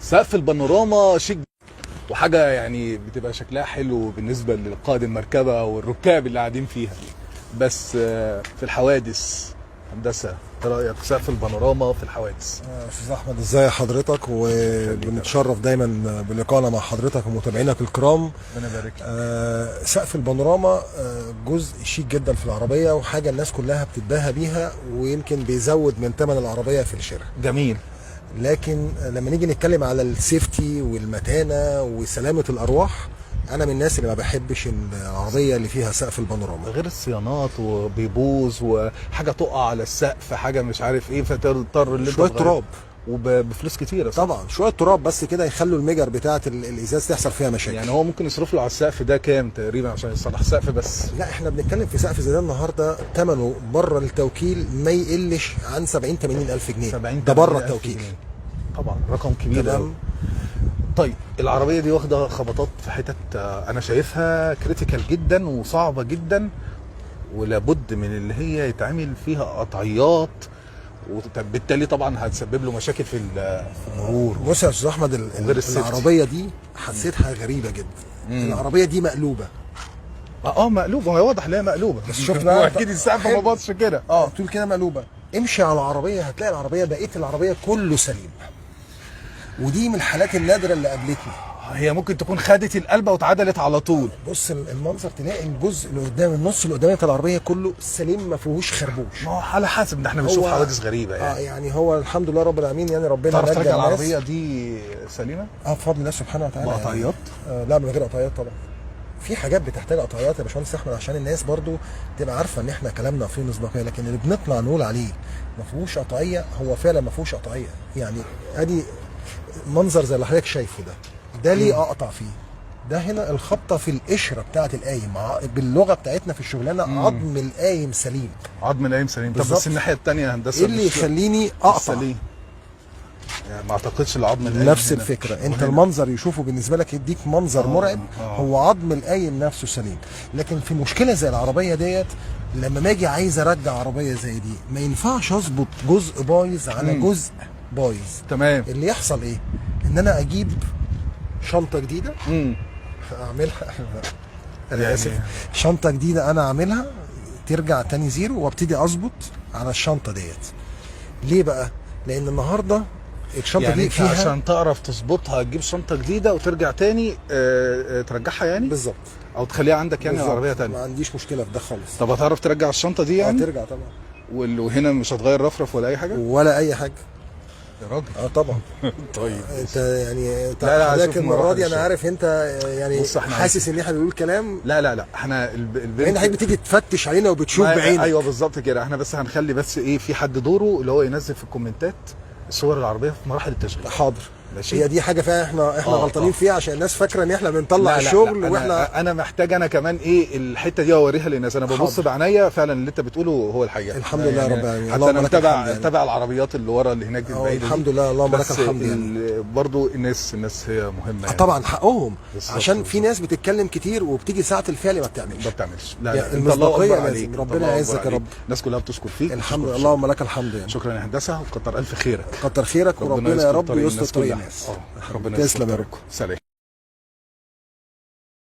سقف البانوراما شيك، وحاجه يعني بتبقى شكلها حلو بالنسبه لقائد المركبه والركاب اللي قاعدين فيها. بس في الحوادث هندسه، ايه رايك في سقف البانوراما في الحوادث؟ استاذ احمد، ازاي حضرتك؟ وبنتشرف دايما بلقائنا مع حضرتك ومتابعينك الكرام. ربنا يبارك لك. سقف البانوراما جزء شيك جدا في العربيه، وحاجه الناس كلها بتتباهى بيها، ويمكن بيزود من ثمن العربيه في الشراء. جميل. لكن لما نيجي نتكلم على السيفتي والمتانه وسلامه الارواح، انا من الناس اللي ما بحبش العربيه اللي فيها سقف البانوراما، غير الصيانات وبيبوظ وحاجه تقع على السقف، حاجه مش عارف ايه، فتضطر اللي شويه تراب وبفلوس كتيره. طبعا شويه تراب بس كده يخلوا المجر بتاعه الازاز تحصل فيها مشاكل. يعني هو ممكن يصرف له على السقف ده كام تقريبا عشان يصلح السقف بس؟ لا، احنا بنتكلم في سقف زي ده النهارده ثمنه بره التوكيل ما يقلش عن 70-80 الف جنيه. 70 ده بره التوكيل. طبعا رقم كبير قوي. طيب العربيه دي واخده خبطات في حتت انا شايفها كريتيكال جدا وصعبه جدا، ولابد من اللي هي يتعمل فيها قطعيات، وبالتالي طبعا هتسبب له مشاكل في المرور. بص يا استاذ احمد، العربيه دي حسيتها غريبه جدا. العربيه دي مقلوبه. مقلوبه، هي واضح ان هي مقلوبه، بس شوف بقى اكيد السقف ما باظش كده. تقول كده مقلوبه، امشي على العربيه هتلاقي العربيه بقيه العربيه كله سليم. ودي من الحالات النادره اللي قابلتني. هي ممكن تكون خدت القلبه واتعدلت على طول. بص المنظر، تلاقي الجزء اللي قدام، النص اللي قدامي بتاع العربيه كله سليم، ما فيهوش خربوش. ما هو على حسب ان احنا بنشوف حوادث غريبه يعني. يعني هو الحمد لله رب العالمين، يعني ربنا تعرف نجى ترجع الناس. العربيه دي سليمه؟ بفضل الله سبحانه وتعالى. بقطعيات؟ لا، من غير قطعيات طبعا. في حاجات بتحتاج قطعيات يا باشمهندس احمد، عشان الناس برضو تبقى عارفه ان احنا كلامنا فيه مصداقيه، لكن اللي بنطلع نقول عليه ما فيهوش قطعيه هو فعلا ما فيهوش قطعيه. يعني ادي منظر زي اللي حضرتك شايفه ده ليه اقطع فيه؟ ده هنا الخبطه في القشره بتاعه القايم، باللغه بتاعتنا في الشغلانه عظم القايم سليم. عظم القايم سليم. طب بس الناحيه الثانيه هندسه ايه اللي يخليني اقطع؟ سليم. يعني ما اعتقدش العظم القايم نفس الفكره. انت المنظر يشوفه بالنسبه لك يديك منظر مرعب. هو عظم القايم نفسه سليم، لكن في مشكله زي العربيه ديت، لما ما اجي عايز ارجع عربيه زي دي ما ينفعش اظبط جزء بايظ على جزء بايظ. تمام. اللي يحصل ايه؟ ان انا اجيب شنطه جديده اعملها انا يعني اسف، شنطه جديده انا اعملها ترجع تاني زيرو، وابتدي اظبط على الشنطه ديت. ليه بقى؟ لان النهارده الشنطه يعني دي فيها، عشان تعرف تظبطها تجيب شنطه جديده وترجع تاني ترجعها يعني بالظبط، او تخليها عندك يعني بالزبط. العربيه تاني. ما عنديش مشكله في ده خالص. طب هتعرف ترجع الشنطه دي يعني؟ ترجع طبعا. وهنا مش هتغير رفرف ولا اي حاجه؟ ولا اي حاجه يا راجل. طبعا. طيب انت يعني لا حضرتك المره دي انا عارف انت يعني حاسس ان احنا بنقول كلام. لا احنا البنت حضرتك بتيجي تفتش علينا وبتشوف بعينك. ايوه بالظبط كده. احنا بس هنخلي بس ايه، في حد دوره اللي هو ينزل في الكومنتات صور العربيه في مراحل التشغيل. حاضر. ماشي. هي دي حاجه فعلا احنا غلطانين فيها، عشان الناس فاكره ان احنا بنطلع الشغل. لا واحنا انا محتاج انا كمان ايه الحته دي اوريها للناس. انا ببص بعينيا فعلا اللي انت بتقوله هو الحقيقه. الحمد لله رب العالمين. حتى انا متابع العربيات اللي ورا اللي هناك البعيده. الحمد لله، اللهم لك الحمد. يعني برضو الناس هي مهمه يعني. طبعا حقهم، عشان في ناس بتتكلم كتير وبتيجي ساعه الفعل ما بتعملش. لا المصداقيه لازم. ربنا يعزك يا رب. الناس كلها بتشكر فيك. الحمد لله، اللهم لك الحمد. يعني شكرا يا هندسه، وكتر الف خيرك. كتر خيرك، وربنا يا رب يستر طريق الناس. ربنا تسلم يا رب. سلام.